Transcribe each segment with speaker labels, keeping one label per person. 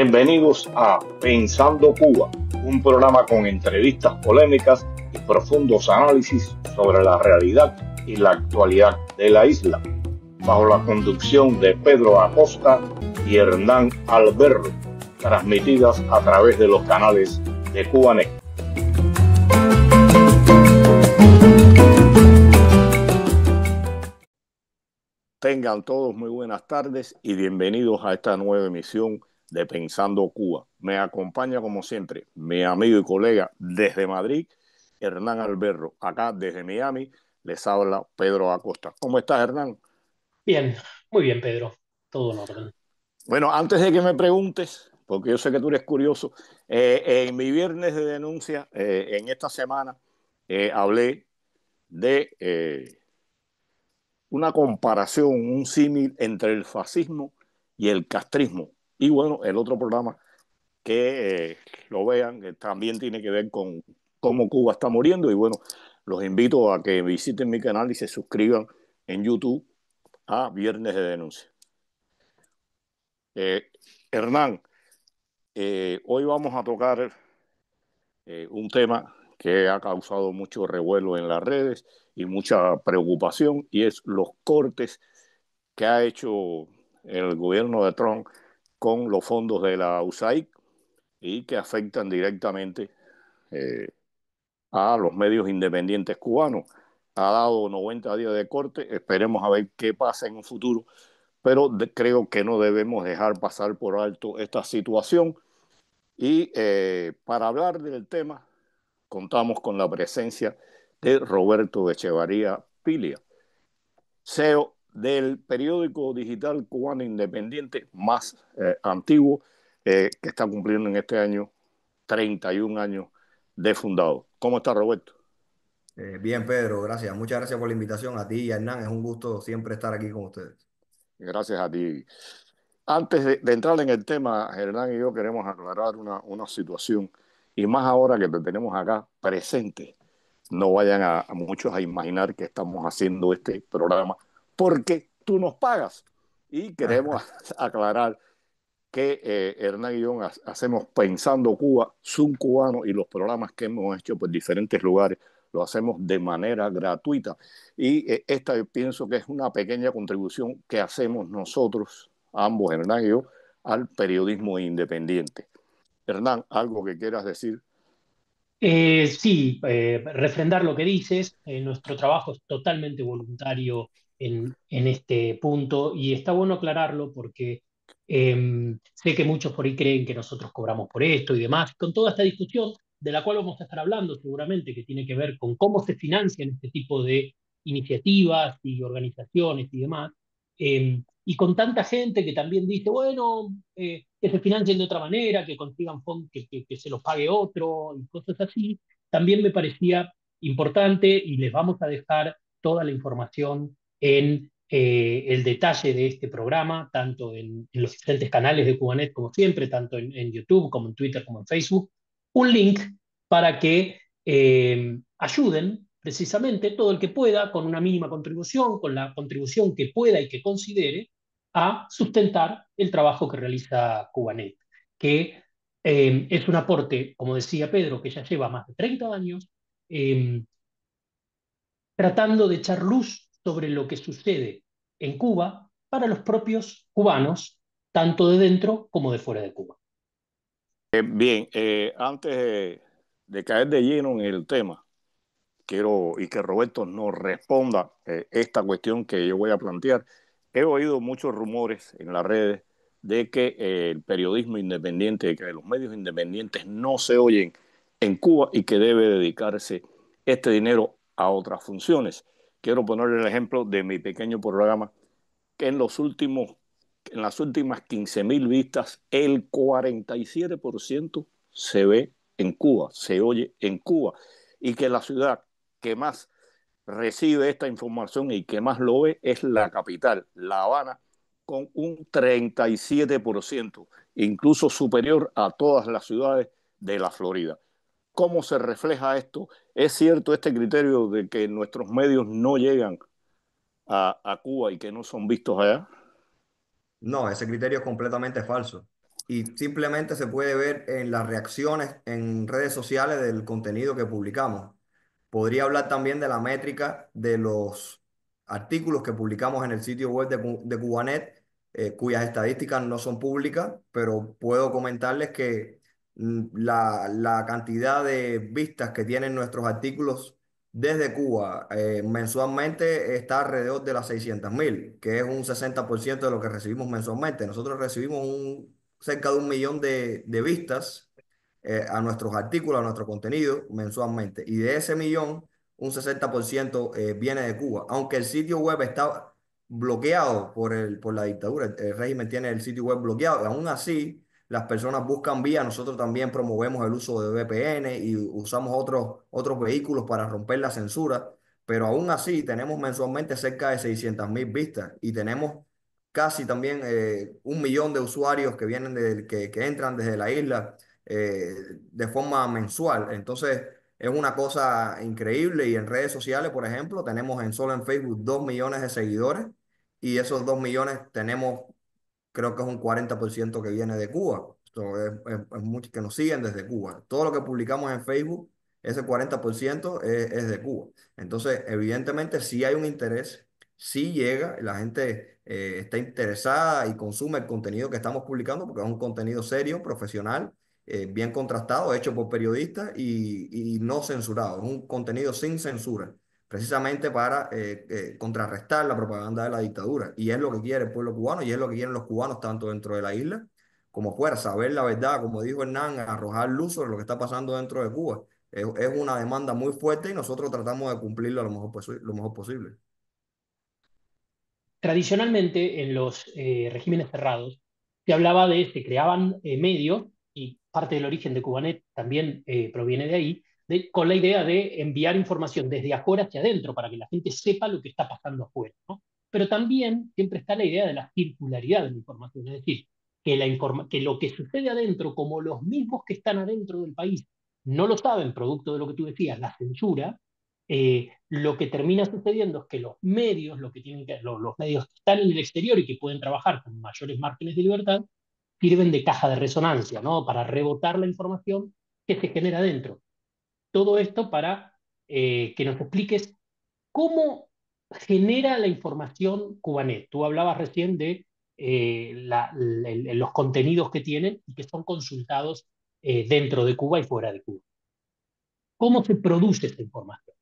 Speaker 1: Bienvenidos a Pensando Cuba, un programa con entrevistas polémicas y profundos análisis sobre la realidad y la actualidad de la isla, bajo la conducción de Pedro Acosta y Hernán Alberro, transmitidas a través de los canales de Cubanet. Tengan todos muy buenas tardes y bienvenidos a esta nueva emisión de Pensando Cuba. Me acompaña como siempre mi amigo y colega desde Madrid, Hernán Alberro. Acá desde Miami les habla Pedro Acosta. ¿Cómo estás, Hernán?
Speaker 2: Bien, muy bien, Pedro. Todo en orden.
Speaker 1: Bueno, antes de que me preguntes, porque yo sé que tú eres curioso, en mi viernes de denuncia, en esta semana, hablé de una comparación, un símil entre el fascismo y el castrismo. Y bueno, el otro programa que lo vean, que también tiene que ver con cómo Cuba está muriendo. Y bueno, los invito a que visiten mi canal y se suscriban en YouTube a Viernes de Denuncia. Eh, Hernán, hoy vamos a tocar un tema que ha causado mucho revuelo en las redes y mucha preocupación, y es los cortes que ha hecho el gobierno de Trump con los fondos de la USAID y que afectan directamente eh, a los medios independientes cubanos. Ha dado 90 días de corte, esperemos a ver qué pasa en un futuro, pero creo que no debemos dejar pasar por alto esta situación. Y para hablar del tema, contamos con la presencia de Roberto Echevarría Pilia, CEO del periódico digital cubano independiente más antiguo, que está cumpliendo en este año 31 años de fundado. ¿Cómo está, Roberto?
Speaker 3: Bien, Pedro, gracias. Muchas gracias por la invitación a ti y a Hernán. Es un gusto siempre estar aquí con ustedes.
Speaker 1: Gracias a ti. Antes de entrar en el tema, Hernán y yo queremos aclarar una situación, y más ahora que te tenemos acá presente. No vayan a muchos a imaginar que estamos haciendo este programa porque tú nos pagas. Y queremos aclarar que Hernán y yo hacemos Pensando Cuba, Zoom Cubano, y los programas que hemos hecho por diferentes lugares lo hacemos de manera gratuita. Y esta yo pienso que es una pequeña contribución que hacemos nosotros, ambos, Hernán y yo, al periodismo independiente. Hernán, ¿algo que quieras decir?
Speaker 2: Sí, refrendar lo que dices. Nuestro trabajo es totalmente voluntario en este punto y está bueno aclararlo porque sé que muchos por ahí creen que nosotros cobramos por esto y demás. Con toda esta discusión, de la cual vamos a estar hablando seguramente, que tiene que ver con cómo se financian este tipo de iniciativas y organizaciones y demás. Y con tanta gente que también dice, bueno, que se financien de otra manera, que consigan fondos, que se los pague otro y cosas así, también me parecía importante y les vamos a dejar toda la información en el detalle de este programa, tanto en los diferentes canales de Cubanet como siempre, tanto en YouTube como en Twitter como en Facebook, un link para que ayuden precisamente todo el que pueda con una mínima contribución, con la contribución que pueda y que considere, a sustentar el trabajo que realiza Cubanet, que es un aporte, como decía Pedro, que ya lleva más de 30 años, eh, tratando de echar luz sobre lo que sucede en Cuba para los propios cubanos, tanto de dentro como de fuera de Cuba.
Speaker 1: Bien, antes de caer de lleno en el tema, quiero y que Roberto nos responda esta cuestión que yo voy a plantear. He oído muchos rumores en las redes de que el periodismo independiente, que los medios independientes no se oyen en Cuba y que debe dedicarse este dinero a otras funciones. Quiero poner el ejemplo de mi pequeño programa, que en las últimas 15.000 vistas, el 47% se ve en Cuba, se oye en Cuba, y que la ciudad que más recibe esta información y que más lo ve es la capital, La Habana, con un 37%, incluso superior a todas las ciudades de la Florida. ¿Cómo se refleja esto? ¿Es cierto este criterio de que nuestros medios no llegan a Cuba y que no son vistos allá?
Speaker 3: No, ese criterio es completamente falso. y simplemente se puede ver en las reacciones en redes sociales del contenido que publicamos. Podría hablar también de la métrica de los artículos que publicamos en el sitio web de Cubanet, cuyas estadísticas no son públicas, pero puedo comentarles que la cantidad de vistas que tienen nuestros artículos desde Cuba mensualmente está alrededor de las 600.000, que es un 60% de lo que recibimos mensualmente. Nosotros recibimos cerca de 1 millón de vistas a nuestros artículos, a nuestro contenido mensualmente. Y de ese millón, un 60% viene de Cuba. Aunque el sitio web está bloqueado por la dictadura, el régimen tiene el sitio web bloqueado, y aún así las personas buscan vía. Nosotros también promovemos el uso de VPN y usamos otros vehículos para romper la censura, pero aún así tenemos mensualmente cerca de 600.000 vistas y tenemos casi también 1 millón de usuarios que vienen que entran desde la isla de forma mensual. Entonces, es una cosa increíble. Y en redes sociales, por ejemplo, tenemos solo en Facebook 2 millones de seguidores y esos 2 millones tenemos, creo que es un 40% que viene de Cuba. Esto es mucho que nos siguen desde Cuba. Todo lo que publicamos en Facebook, ese 40% es de Cuba. Entonces, evidentemente, sí hay un interés, sí llega, la gente está interesada y consume el contenido que estamos publicando porque es un contenido serio, profesional, bien contrastado, hecho por periodistas y no censurado. Es un contenido sin censura precisamente para contrarrestar la propaganda de la dictadura. Y es lo que quiere el pueblo cubano y es lo que quieren los cubanos tanto dentro de la isla como fuera, saber la verdad, como dijo Hernán, arrojar luz sobre lo que está pasando dentro de Cuba. Es una demanda muy fuerte y nosotros tratamos de cumplirla lo mejor posible.
Speaker 2: Tradicionalmente, en los regímenes cerrados, se hablaba se creaban medios, y parte del origen de Cubanet también proviene de ahí, con la idea de enviar información desde afuera hacia adentro para que la gente sepa lo que está pasando afuera, ¿no? Pero también siempre está la idea de la circularidad de la información, es decir, que lo que sucede adentro, como los mismos que están adentro del país no lo saben, producto de lo que tú decías, la censura, lo que termina sucediendo es que los medios que están en el exterior y que pueden trabajar con mayores márgenes de libertad, sirven de caja de resonancia, ¿no? Para rebotar la información que se genera dentro. Todo esto para que nos expliques cómo genera la información Cubanet. Tú hablabas recién de los contenidos que tienen y que son consultados dentro de Cuba y fuera de Cuba. ¿Cómo se produce esta información?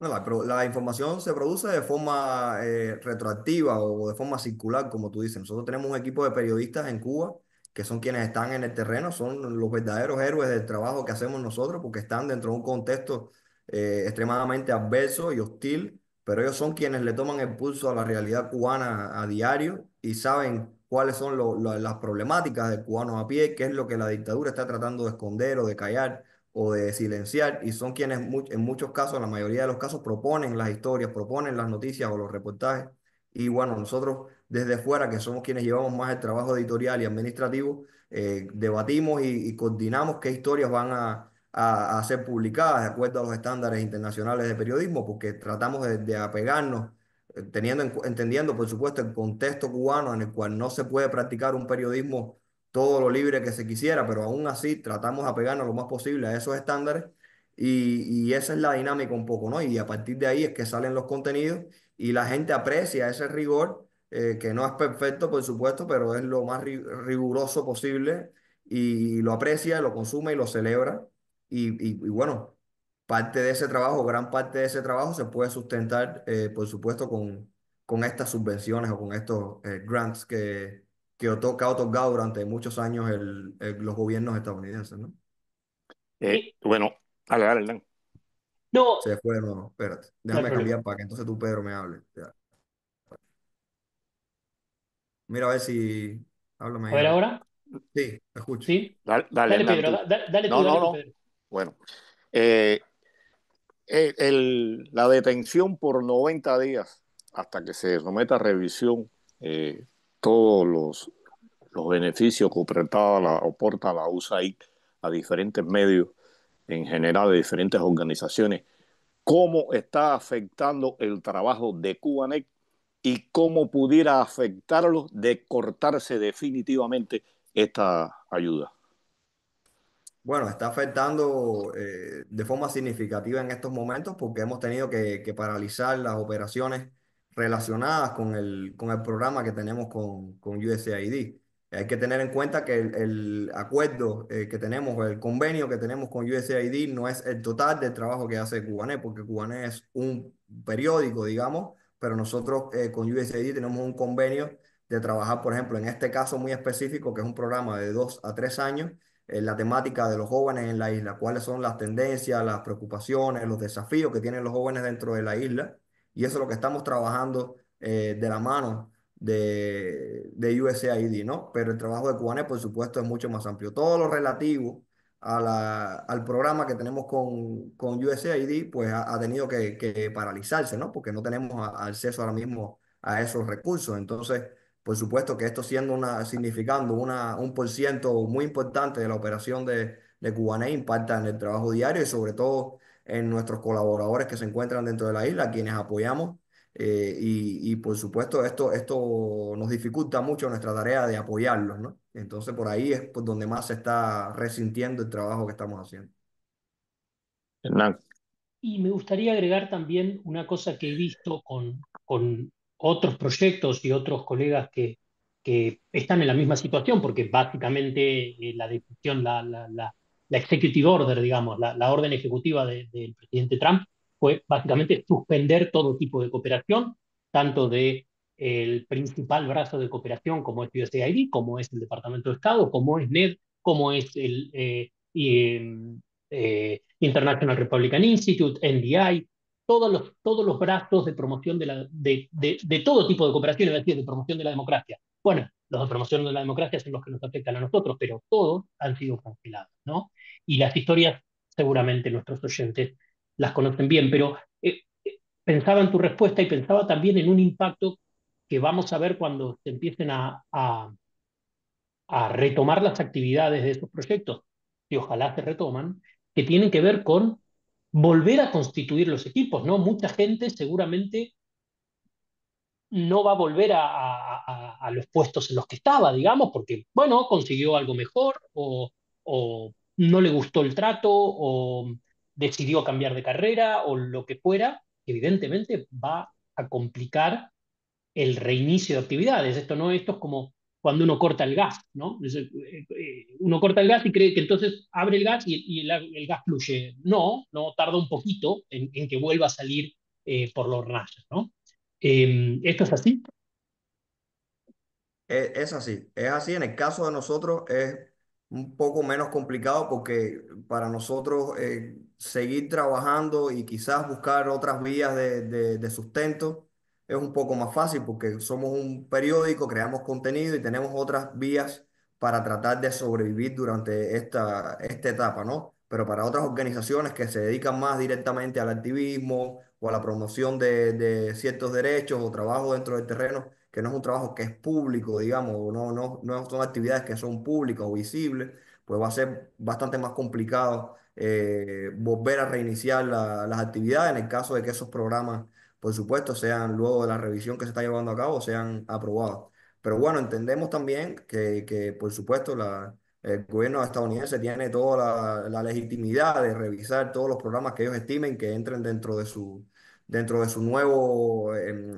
Speaker 3: No, la información se produce de forma retroactiva o de forma circular, como tú dices. Nosotros tenemos un equipo de periodistas en Cuba que son quienes están en el terreno, son los verdaderos héroes del trabajo que hacemos nosotros porque están dentro de un contexto extremadamente adverso y hostil, pero ellos son quienes le toman el pulso a la realidad cubana a diario y saben cuáles son las problemáticas del cubano a pie, qué es lo que la dictadura está tratando de esconder o de callar o de silenciar, y son quienes en muchos casos, en la mayoría de los casos, proponen las historias, proponen las noticias o los reportajes. Y bueno, nosotros desde fuera, que somos quienes llevamos más el trabajo editorial y administrativo, debatimos y coordinamos qué historias van a ser publicadas de acuerdo a los estándares internacionales de periodismo, porque tratamos de apegarnos, entendiendo, por supuesto, el contexto cubano en el cual no se puede practicar un periodismo todo lo libre que se quisiera, pero aún así tratamos de apegarnos lo más posible a esos estándares y esa es la dinámica un poco, ¿no? Y a partir de ahí es que salen los contenidos y la gente aprecia ese rigor, que no es perfecto, por supuesto, pero es lo más riguroso posible y lo aprecia, lo consume y lo celebra. Y bueno, parte de ese trabajo, gran parte de ese trabajo se puede sustentar, por supuesto, con estas subvenciones o con estos grants que ha otorgado durante muchos años los gobiernos estadounidenses, ¿no?
Speaker 1: Bueno, dale, dale, Hernán.
Speaker 2: No,
Speaker 3: Se fue, no, espérate.
Speaker 2: no hay
Speaker 3: Déjame
Speaker 2: problema.
Speaker 3: cambiar para que entonces tú, Pedro, me hable. Ya. Mira a ver si... Háblame
Speaker 2: A
Speaker 3: ahí, a
Speaker 2: ver
Speaker 3: ver.
Speaker 2: ahora,
Speaker 3: Sí, te escucho.
Speaker 2: ¿sí?
Speaker 1: Dale, dale,
Speaker 2: Dale,
Speaker 1: Hernán,
Speaker 2: Pedro,
Speaker 1: tú. No,
Speaker 2: dale
Speaker 1: no,
Speaker 2: tú,
Speaker 1: no.
Speaker 2: Pedro.
Speaker 1: Bueno, eh, la detención por 90 días hasta que se someta a revisión eh, todos los beneficios que aporta la USAID a diferentes medios, en general de diferentes organizaciones, cómo está afectando el trabajo de Cubanet y cómo pudiera afectarlo de cortarse definitivamente esta ayuda?
Speaker 3: Bueno, está afectando de forma significativa en estos momentos porque hemos tenido que paralizar las operaciones relacionadas con el programa que tenemos con USAID. Hay que tener en cuenta que el acuerdo que tenemos, el convenio que tenemos con USAID no es el total del trabajo que hace Cubanet, porque Cubanet es un periódico, digamos, pero nosotros con USAID tenemos un convenio de trabajar, por ejemplo, en este caso muy específico, que es un programa de 2 a 3 años la temática de los jóvenes en la isla, cuáles son las tendencias, las preocupaciones, los desafíos que tienen los jóvenes dentro de la isla. Y eso es lo que estamos trabajando de la mano de USAID, ¿no? Pero el trabajo de Cubanet, por supuesto, es mucho más amplio. Todo lo relativo al programa que tenemos con USAID, pues ha tenido que paralizarse, ¿no? Porque no tenemos acceso ahora mismo a esos recursos. Entonces, por supuesto que esto significando un por ciento muy importante de la operación de Cubanet impacta en el trabajo diario y sobre todo en nuestros colaboradores que se encuentran dentro de la isla, quienes apoyamos. Y por supuesto esto nos dificulta mucho nuestra tarea de apoyarlos, ¿no? Entonces por ahí es por donde más se está resintiendo el trabajo que estamos haciendo.
Speaker 1: Hernán.
Speaker 2: Y me gustaría agregar también una cosa que he visto con otros proyectos y otros colegas que están en la misma situación, porque básicamente la decisión, la executive order, digamos, la orden ejecutiva del presidente Trump fue básicamente suspender todo tipo de cooperación, tanto de el principal brazo de cooperación como es USAID, como es el Departamento de Estado, como es NED, como es International Republican Institute, NDI, todos los brazos de promoción de todo tipo de cooperación, es decir, de promoción de la democracia. Bueno, los de promoción de la democracia son los que nos afectan a nosotros, pero todos han sido cancelados, ¿no? Y las historias, seguramente nuestros oyentes las conocen bien, pero pensaba en tu respuesta y pensaba también en un impacto que vamos a ver cuando se empiecen a retomar las actividades de esos proyectos, que ojalá se retoman, que tienen que ver con volver a constituir los equipos, ¿no? Mucha gente seguramente no va a volver a los puestos en los que estaba, digamos, porque, bueno, consiguió algo mejor o no le gustó el trato o decidió cambiar de carrera o lo que fuera, evidentemente va a complicar el reinicio de actividades. Esto es como cuando uno corta el gas, ¿no? Uno corta el gas y cree que entonces abre el gas y el gas fluye. No, no, tarda un poquito en que vuelva a salir por los rayos, ¿no? ¿Esto es así?
Speaker 3: Es así. En el caso de nosotros es un poco menos complicado porque para nosotros seguir trabajando y quizás buscar otras vías de sustento es un poco más fácil porque somos un periódico, creamos contenido y tenemos otras vías para tratar de sobrevivir durante esta etapa, ¿no? Pero para otras organizaciones que se dedican más directamente al activismo o a la promoción de ciertos derechos o trabajo dentro del terreno, que no es un trabajo que es público, digamos, no son actividades que son públicas o visibles, pues va a ser bastante más complicado volver a reiniciar las actividades en el caso de que esos programas, por supuesto, sean luego de la revisión que se está llevando a cabo, sean aprobados. Pero bueno, entendemos también que por supuesto, el gobierno estadounidense tiene toda la legitimidad de revisar todos los programas que ellos estimen que entren dentro de su nuevo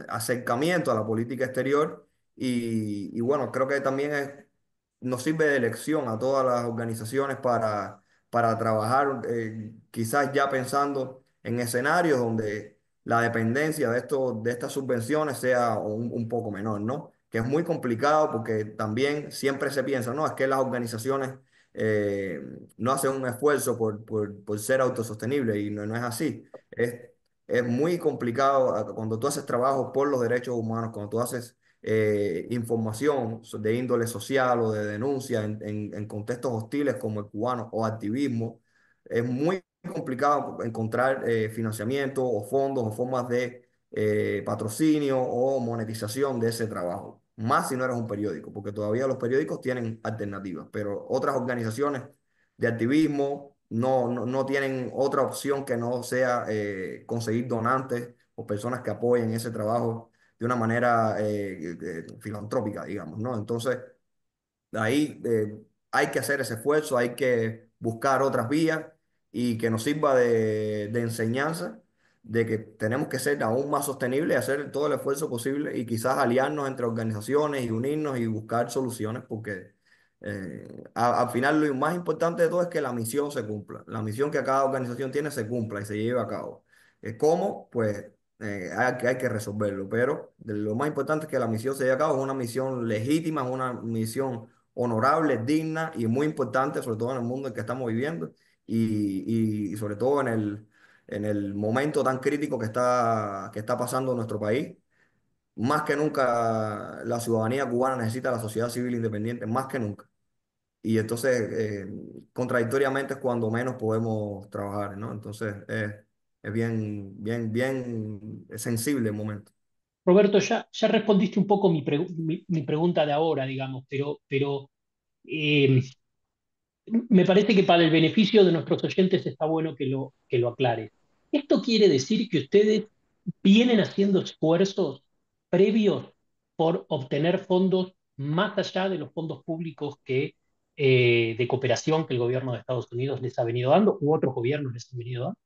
Speaker 3: acercamiento a la política exterior. Y bueno, creo que también nos sirve de lección a todas las organizaciones para trabajar, quizás ya pensando en escenarios donde la dependencia de estas subvenciones sea un poco menor, ¿no? Que es muy complicado porque también siempre se piensa, no, es que las organizaciones eh, no hacen un esfuerzo por ser autosostenibles y no es así. Es muy complicado cuando tú haces trabajo por los derechos humanos, cuando tú haces información de índole social o de denuncia en contextos hostiles como el cubano o activismo, es muy complicado encontrar financiamiento o fondos o formas de patrocinio o monetización de ese trabajo. Más si no eres un periódico, porque todavía los periódicos tienen alternativas, pero otras organizaciones de activismo no tienen otra opción que no sea conseguir donantes o personas que apoyen ese trabajo de una manera filantrópica, digamos, ¿no? Entonces, ahí hay que hacer ese esfuerzo, hay que buscar otras vías y que nos sirva de enseñanza de que tenemos que ser aún más sostenibles y hacer todo el esfuerzo posible y quizás aliarnos entre organizaciones y unirnos y buscar soluciones porque al final lo más importante de todo es que la misión se cumpla, la misión que cada organización tiene se cumpla y se lleve a cabo. ¿Cómo? Pues hay que resolverlo, pero lo más importante es que la misión se lleve a cabo, es una misión legítima, es una misión honorable, digna y muy importante, sobre todo en el mundo en que estamos viviendo y sobre todo en el momento tan crítico que está pasando nuestro país. Más que nunca la ciudadanía cubana necesita la sociedad civil independiente, más que nunca. Y entonces, contradictoriamente es cuando menos podemos trabajar, ¿no? Entonces, es bien sensible el momento.
Speaker 2: Roberto, ya respondiste un poco mi pregunta de ahora, digamos, pero eh, me parece que para el beneficio de nuestros oyentes está bueno que lo aclares. ¿Esto quiere decir que ustedes vienen haciendo esfuerzos previos por obtener fondos más allá de los fondos públicos de cooperación que el gobierno de Estados Unidos les ha venido dando u otros gobiernos les han venido dando?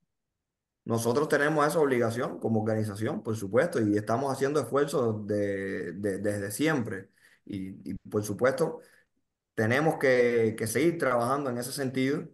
Speaker 3: Nosotros tenemos esa obligación como organización, por supuesto, y estamos haciendo esfuerzos desde siempre. Por supuesto, tenemos que seguir trabajando en ese sentido.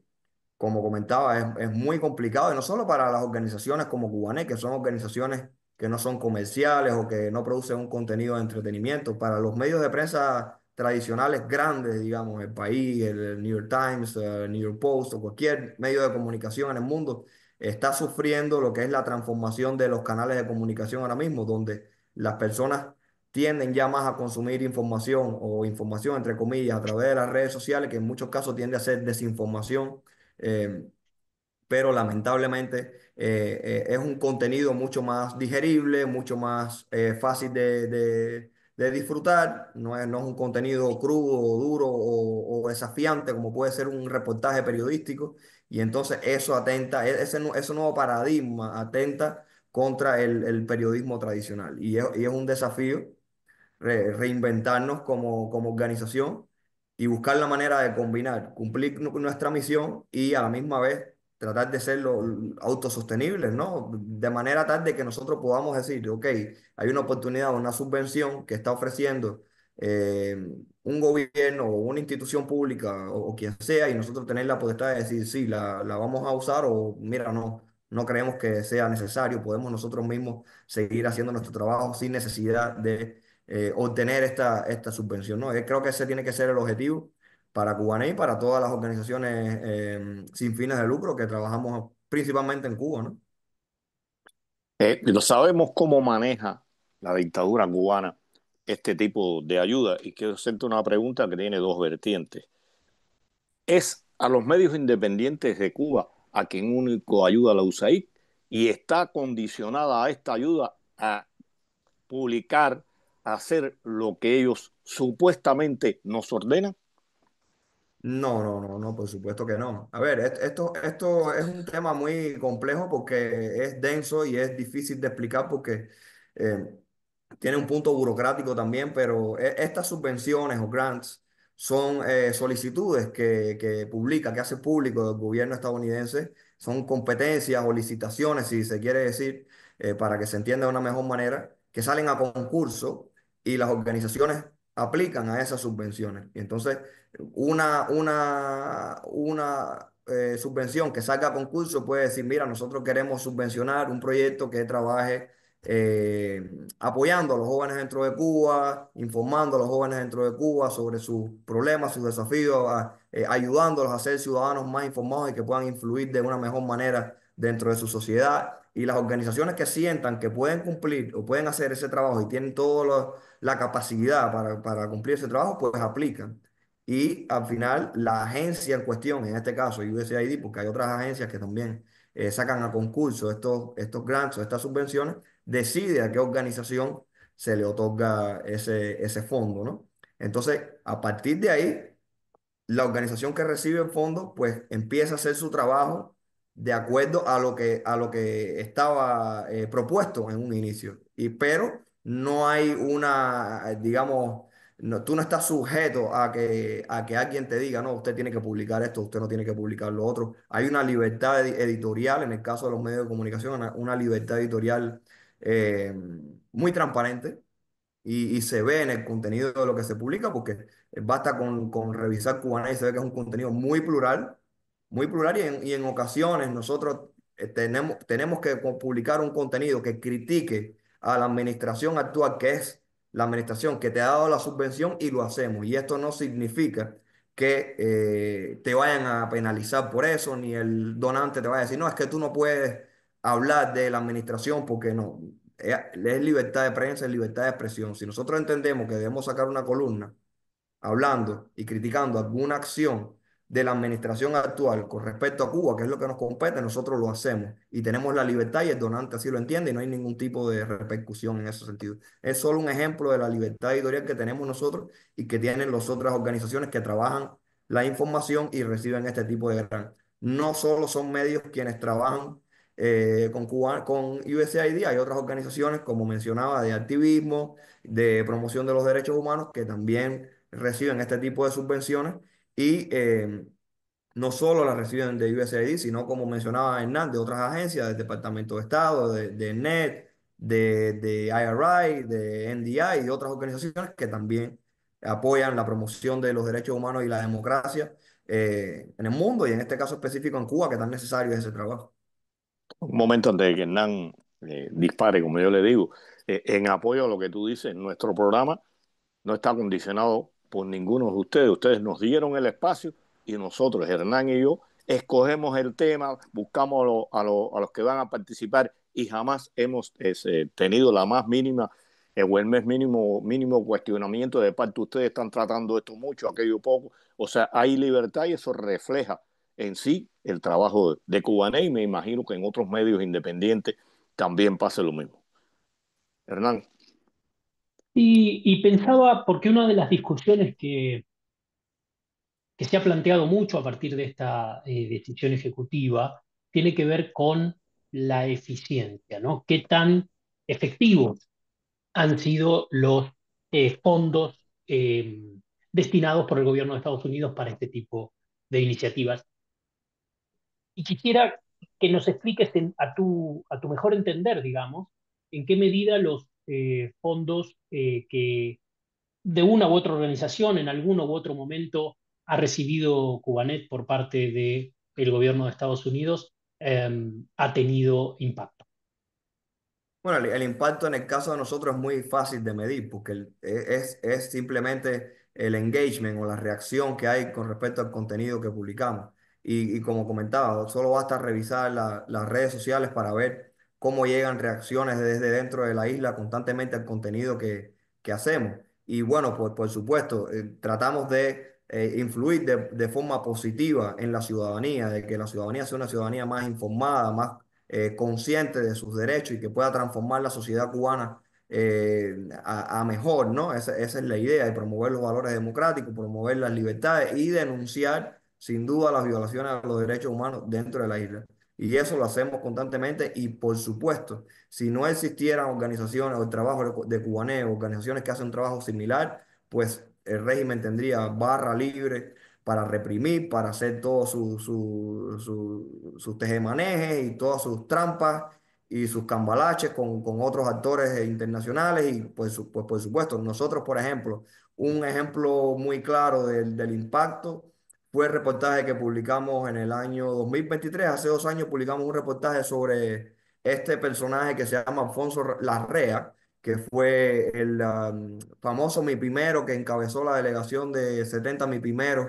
Speaker 3: Como comentaba, es muy complicado, y no solo para las organizaciones como Cubanet, que son organizaciones que no son comerciales o que no producen un contenido de entretenimiento, para los medios de prensa tradicionales grandes, digamos, El País, el New York Times, el New York Post o cualquier medio de comunicación en el mundo, está sufriendo lo que es la transformación de los canales de comunicación ahora mismo, donde las personas tienden ya más a consumir información o información, entre comillas, a través de las redes sociales, que en muchos casos tiende a ser desinformación. eh, pero lamentablemente es un contenido mucho más digerible, mucho más fácil de disfrutar, no es un contenido crudo, o duro o desafiante como puede ser un reportaje periodístico, y entonces eso atenta, ese nuevo paradigma atenta contra el periodismo tradicional, y es un desafío reinventarnos como organización y buscar la manera de combinar, cumplir nuestra misión y a la misma vez tratar de ser autosostenibles, ¿no? De manera tal de que nosotros podamos decir, ok, hay una oportunidad, una subvención que está ofreciendo eh, un gobierno o una institución pública o quien sea, y nosotros tener la potestad de decir, sí, la vamos a usar o mira, no creemos que sea necesario, podemos nosotros mismos seguir haciendo nuestro trabajo sin necesidad de obtener esta subvención, ¿no? Creo que ese tiene que ser el objetivo para Cubané y para todas las organizaciones sin fines de lucro que trabajamos principalmente en Cuba, ¿no?
Speaker 1: No sabemos cómo maneja la dictadura cubana este tipo de ayuda y quiero hacerte una pregunta que tiene dos vertientes. ¿Es a los medios independientes de Cuba a quien único ayuda la USAID y está condicionada a esta ayuda a publicar, a hacer lo que ellos supuestamente nos ordenan?
Speaker 3: No, por supuesto que no. A ver, esto es un tema muy complejo porque es denso y es difícil de explicar porque eh, tiene un punto burocrático también, pero estas subvenciones o grants son solicitudes que hace público el gobierno estadounidense, son competencias o licitaciones, si se quiere decir, para que se entienda de una mejor manera, que salen a concurso y las organizaciones aplican a esas subvenciones. Y entonces, una subvención que salga a concurso puede decir, mira, nosotros queremos subvencionar un proyecto que trabaje apoyando a los jóvenes dentro de Cuba, informando a los jóvenes dentro de Cuba sobre sus problemas, sus desafíos, ayudándolos a ser ciudadanos más informados y que puedan influir de una mejor manera dentro de su sociedad. Y las organizaciones que sientan que pueden cumplir o pueden hacer ese trabajo y tienen toda la capacidad para cumplir ese trabajo, pues aplican. Y al final, la agencia en cuestión, en este caso USAID, porque hay otras agencias que también sacan a concurso estos grants o estas subvenciones, decide a qué organización se le otorga ese fondo, ¿no? Entonces, a partir de ahí, la organización que recibe el fondo, pues empieza a hacer su trabajo de acuerdo a lo que estaba propuesto en un inicio. Pero no hay una, digamos, tú no estás sujeto a que alguien te diga, no, usted tiene que publicar esto, usted no tiene que publicar lo otro. Hay una libertad editorial, en el caso de los medios de comunicación, una libertad editorial eh, muy transparente y se ve en el contenido de lo que se publica, porque basta con revisar Cubaná y se ve que es un contenido muy plural y en ocasiones nosotros tenemos que publicar un contenido que critique a la administración actual, que es la administración que te ha dado la subvención y lo hacemos. Y esto no significa que te vayan a penalizar por eso, ni el donante te vaya a decir, no, es que tú no puedes hablar de la administración porque no es libertad de prensa, es libertad de expresión. Si nosotros entendemos que debemos sacar una columna hablando y criticando alguna acción de la administración actual con respecto a Cuba, que es lo que nos compete, nosotros lo hacemos y tenemos la libertad y el donante así lo entiende y no hay ningún tipo de repercusión en ese sentido. Es solo un ejemplo de la libertad editorial que tenemos nosotros y que tienen las otras organizaciones que trabajan la información y reciben este tipo de grant. No solo son medios quienes trabajan con USAID, hay otras organizaciones, como mencionaba, de activismo, de promoción de los derechos humanos, que también reciben este tipo de subvenciones y no solo las reciben de USAID, sino como mencionaba Hernán, de otras agencias, del Departamento de Estado, de NET, de IRI, de NDI y de otras organizaciones que también apoyan la promoción de los derechos humanos y la democracia en el mundo y en este caso específico en Cuba, que tan necesario es ese trabajo.
Speaker 1: Un momento antes de que Hernán dispare, como yo le digo, en apoyo a lo que tú dices, nuestro programa no está condicionado por ninguno de ustedes. Ustedes nos dieron el espacio y nosotros, Hernán y yo, escogemos el tema, buscamos a los que van a participar y jamás hemos tenido la más mínima o el más mínimo cuestionamiento de parte de ustedes. Están tratando esto mucho, aquello poco. O sea, hay libertad y eso refleja en sí el trabajo de Cubané y me imagino que en otros medios independientes también pase lo mismo. Hernán.
Speaker 2: Y pensaba, porque una de las discusiones que se ha planteado mucho a partir de esta decisión ejecutiva tiene que ver con la eficiencia, ¿no? ¿Qué tan efectivos han sido los fondos destinados por el gobierno de Estados Unidos para este tipo de iniciativas? Y quisiera que nos expliques a tu mejor entender, digamos, en qué medida los fondos que de una u otra organización en alguno u otro momento ha recibido Cubanet por parte del gobierno de Estados Unidos ha tenido impacto.
Speaker 3: Bueno, el impacto en el caso de nosotros es muy fácil de medir porque es simplemente el engagement o la reacción que hay con respecto al contenido que publicamos. Y como comentaba, solo basta revisar las redes sociales para ver cómo llegan reacciones desde dentro de la isla constantemente al contenido que hacemos. Y bueno, pues por supuesto, tratamos de influir de forma positiva en la ciudadanía, de que la ciudadanía sea una ciudadanía más informada, más consciente de sus derechos y que pueda transformar la sociedad cubana a mejor, ¿no? Esa es la idea de promover los valores democráticos, promover las libertades y denunciar sin duda las violaciones a los derechos humanos dentro de la isla. Y eso lo hacemos constantemente y por supuesto, si no existieran organizaciones o el trabajo de Cubaneo, organizaciones que hacen un trabajo similar, pues el régimen tendría barra libre para reprimir, para hacer todos sus tejemanejes y todas sus trampas y sus cambalaches con otros actores internacionales. Y pues, pues por supuesto, nosotros, por ejemplo, un ejemplo muy claro del impacto fue el reportaje que publicamos en el año 2023. Hace 2 años publicamos un reportaje sobre este personaje que se llama Alfonso Larrea, que fue el famoso Mi Primero que encabezó la delegación de 70 Mi Primeros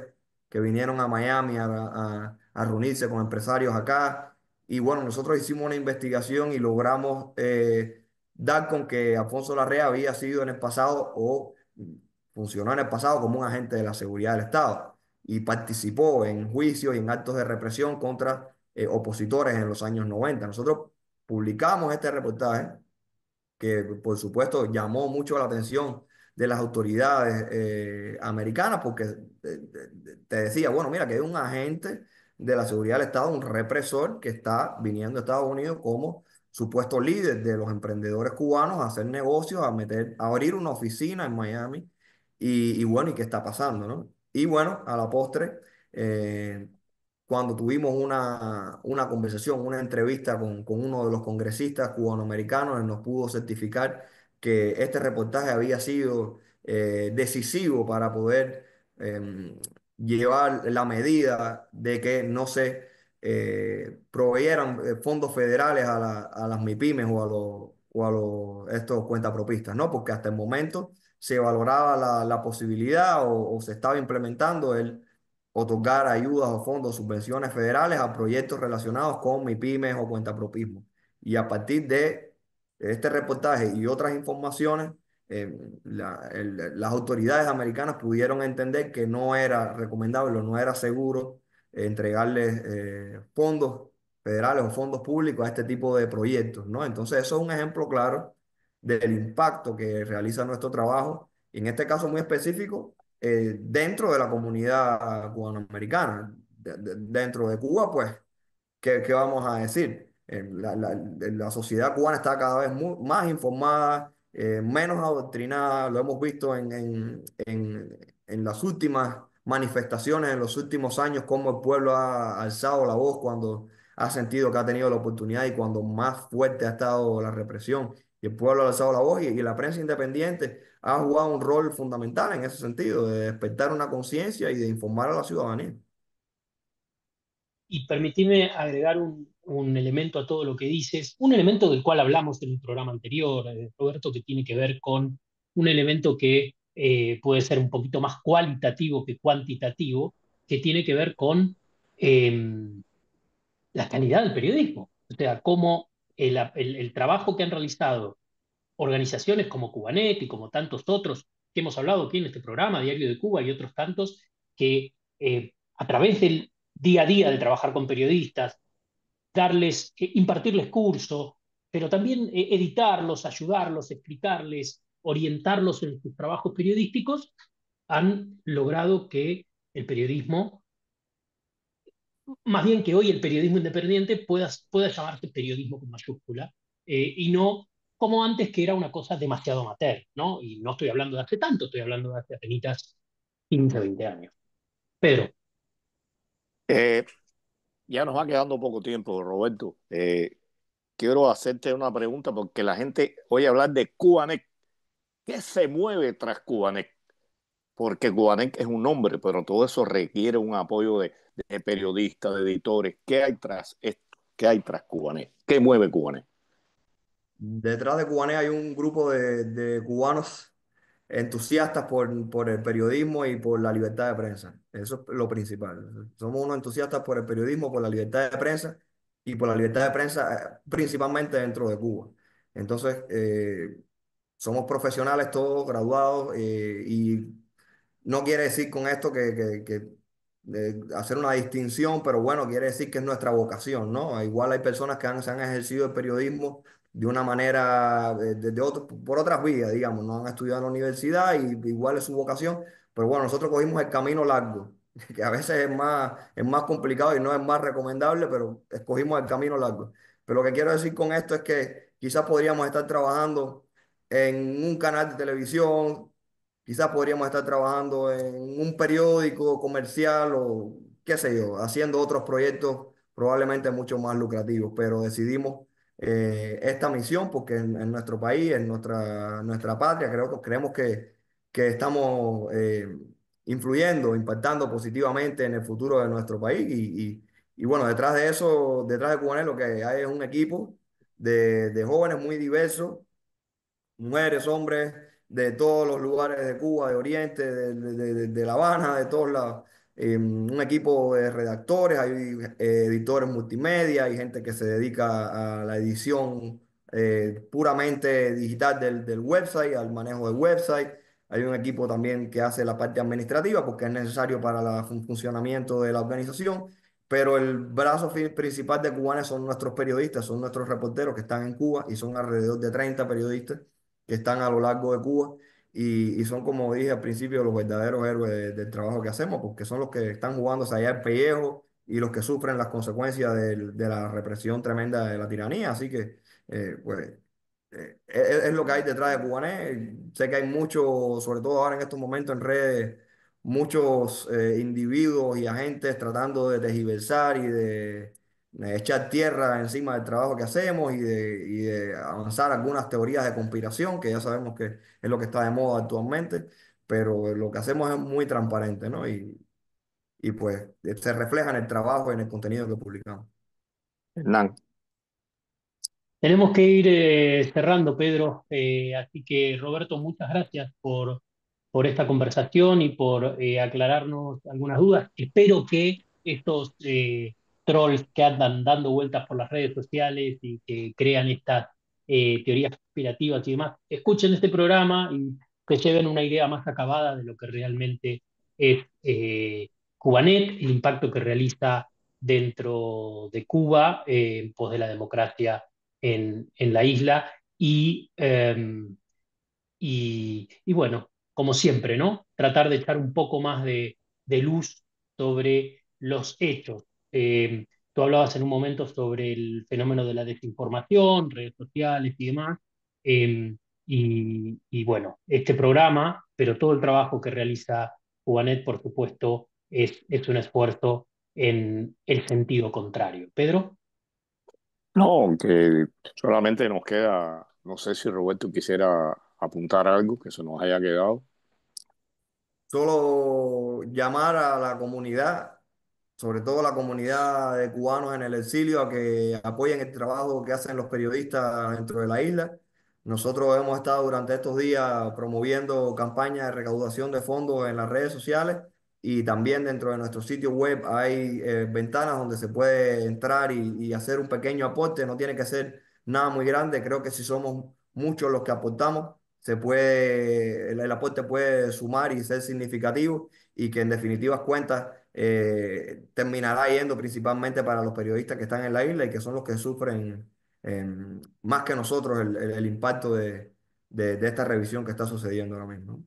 Speaker 3: que vinieron a Miami a reunirse con empresarios acá. Y bueno, nosotros hicimos una investigación y logramos dar con que Alfonso Larrea había sido en el pasado o funcionó en el pasado como un agente de la seguridad del Estado y participó en juicios y en actos de represión contra opositores en los años 90. Nosotros publicamos este reportaje que por supuesto llamó mucho la atención de las autoridades americanas porque te decía, bueno, mira, que hay un agente de la seguridad del Estado, un represor que está viniendo a Estados Unidos como supuesto líder de los emprendedores cubanos a hacer negocios, a abrir una oficina en Miami y bueno, ¿y qué está pasando, no? Y bueno, a la postre, eh, cuando tuvimos una conversación, una entrevista con uno de los congresistas cubanoamericanos, él nos pudo certificar que este reportaje había sido decisivo para poder llevar la medida de que no se proveyeran fondos federales a las MIPIMES o a estos cuentapropistas, ¿no? Porque hasta el momento se valoraba la posibilidad o se estaba implementando el otorgar ayudas o fondos, subvenciones federales a proyectos relacionados con MIPIMES o cuentapropismo. Y a partir de este reportaje y otras informaciones, las autoridades americanas pudieron entender que no era recomendable o no era seguro entregarles fondos federales o fondos públicos a este tipo de proyectos, ¿no? Entonces, eso es un ejemplo claro del impacto que realiza nuestro trabajo, y en este caso muy específico, dentro de la comunidad cubanoamericana. Dentro de Cuba, pues, ¿qué vamos a decir? La sociedad cubana está cada vez más informada, menos adoctrinada. Lo hemos visto en las últimas manifestaciones, en los últimos años, cómo el pueblo ha alzado la voz cuando ha sentido que ha tenido la oportunidad y cuando más fuerte ha estado la represión. Y el pueblo ha alzado la voz y la prensa independiente ha jugado un rol fundamental en ese sentido, de despertar una conciencia y de informar a la ciudadanía.
Speaker 2: Y permitime agregar un elemento a todo lo que dices, un elemento del cual hablamos en el programa anterior, Roberto, que tiene que ver con un elemento que puede ser un poquito más cualitativo que cuantitativo, que tiene que ver con eh, la calidad del periodismo. O sea, cómo el trabajo que han realizado organizaciones como Cubanet y como tantos otros que hemos hablado aquí en este programa, Diario de Cuba y otros tantos, que a través del día a día de trabajar con periodistas, impartirles cursos, pero también editarlos, ayudarlos, explicarles, orientarlos en sus trabajos periodísticos, han logrado que el periodismo, más bien que hoy el periodismo independiente pueda llamarse periodismo con mayúscula, y no como antes, que era una cosa demasiado amateur, ¿no? Y no estoy hablando de hace tanto, estoy hablando de hace apenas 15, 20 años. Pedro,
Speaker 1: Eh, ya nos va quedando poco tiempo, Roberto. Quiero hacerte una pregunta porque la gente oye hablar de Cubanet. ¿Qué se mueve tras Cubanet? Porque Cubanet es un nombre, pero todo eso requiere un apoyo de periodistas, de editores. ¿Qué hay tras esto? ¿Qué hay tras Cubanet? ¿Qué mueve Cubanet?
Speaker 3: Detrás de Cubané hay un grupo de cubanos entusiastas por el periodismo y por la libertad de prensa. Eso es lo principal. Somos unos entusiastas por el periodismo, por la libertad de prensa y por la libertad de prensa principalmente dentro de Cuba. Entonces, somos profesionales todos graduados, y no quiere decir con esto que hacer una distinción, pero bueno, quiere decir que es nuestra vocación, ¿no? Igual hay personas que se han ejercido el periodismo de una manera, por otras vías, digamos, no han estudiado en la universidad y igual es su vocación, pero bueno, nosotros cogimos el camino largo, que a veces es más complicado y no es más recomendable, pero escogimos el camino largo. Pero lo que quiero decir con esto es que quizás podríamos estar trabajando en un canal de televisión. Quizás podríamos estar trabajando en un periódico comercial o qué sé yo, haciendo otros proyectos probablemente mucho más lucrativos, pero decidimos esta misión porque en nuestro país, en nuestra patria, creemos que estamos influyendo, impactando positivamente en el futuro de nuestro país y bueno, detrás de eso, detrás de Cubanet lo que hay es un equipo de jóvenes muy diversos, mujeres, hombres de todos los lugares de Cuba, de Oriente, de La Habana, de todos lados. Un equipo de redactores, hay editores multimedia, hay gente que se dedica a la edición puramente digital del website, al manejo del website. Hay un equipo también que hace la parte administrativa porque es necesario para el funcionamiento de la organización. Pero el brazo principal de Cubanes son nuestros periodistas, son nuestros reporteros que están en Cuba y son alrededor de 30 periodistas que están a lo largo de Cuba y son, como dije al principio, los verdaderos héroes del trabajo que hacemos, porque son los que están jugándose allá el pellejo y los que sufren las consecuencias de la represión tremenda de la tiranía. Así que, pues, es lo que hay detrás de Cubanet. Sé que hay muchos, sobre todo ahora en estos momentos en redes, muchos individuos y agentes tratando de tergiversar y de echar tierra encima del trabajo que hacemos y de avanzar algunas teorías de conspiración, que ya sabemos que es lo que está de moda actualmente, pero lo que hacemos es muy transparente, ¿no? Y pues se refleja en el trabajo y en el contenido que publicamos.
Speaker 1: Hernán.
Speaker 2: Tenemos que ir cerrando, Pedro, así que Roberto, muchas gracias por esta conversación y por aclararnos algunas dudas. Espero que estos trolls que andan dando vueltas por las redes sociales y que crean estas teorías conspirativas y demás, escuchen este programa y que lleven una idea más acabada de lo que realmente es Cubanet, el impacto que realiza dentro de Cuba en pos de la democracia en la isla y, y bueno, como siempre, ¿no? Tratar de echar un poco más de luz sobre los hechos. Tú hablabas en un momento sobre el fenómeno de la desinformación, redes sociales y demás. Y bueno, este programa, pero todo el trabajo que realiza Juanet, por supuesto, es un esfuerzo en el sentido contrario. Pedro.
Speaker 1: No, que solamente nos queda, no sé si Roberto quisiera apuntar algo que se nos haya quedado.
Speaker 3: Solo llamar a la comunidad, sobre todo la comunidad de cubanos en el exilio, a que apoyen el trabajo que hacen los periodistas dentro de la isla. Nosotros hemos estado durante estos días promoviendo campañas de recaudación de fondos en las redes sociales y también dentro de nuestro sitio web hay ventanas donde se puede entrar y hacer un pequeño aporte. No tiene que ser nada muy grande. Creo que si somos muchos los que aportamos, el aporte puede sumar y ser significativo y que en definitivas cuentas terminará yendo principalmente para los periodistas que están en la isla y que son los que sufren más que nosotros el impacto de esta revisión que está sucediendo ahora mismo.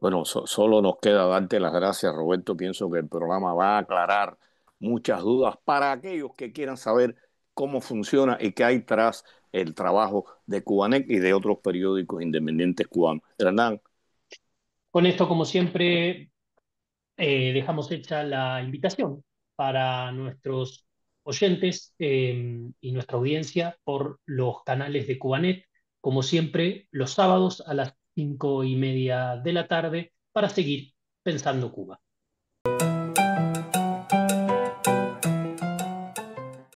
Speaker 1: Bueno, solo nos queda darte las gracias, Roberto. Pienso que el programa va a aclarar muchas dudas para aquellos que quieran saber cómo funciona y qué hay tras el trabajo de Cubanet y de otros periódicos independientes cubanos. Hernán,
Speaker 2: Con esto, como siempre, dejamos hecha la invitación para nuestros oyentes y nuestra audiencia por los canales de Cubanet, como siempre, los sábados a las 5:30 de la tarde, para seguir pensando Cuba.